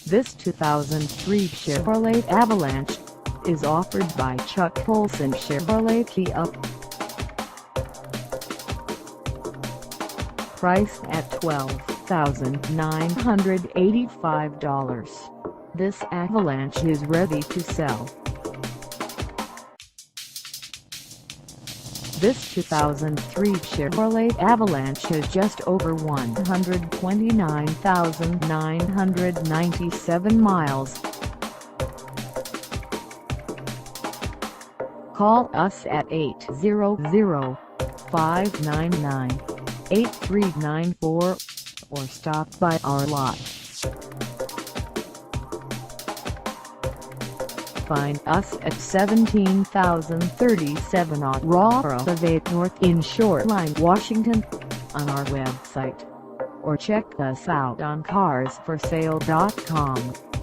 This 2003 Chevrolet Avalanche is offered by Chuck Olson Chevrolet Kia. Priced at $12,985, this Avalanche is ready to sell. This 2003 Chevrolet Avalanche has just over 129,997 miles. Call us at 800-599-8394 or stop by our lot. Find us at 17,037 Aurora Ave N in Shoreline, Washington, on our website, or check us out on carsforsale.com.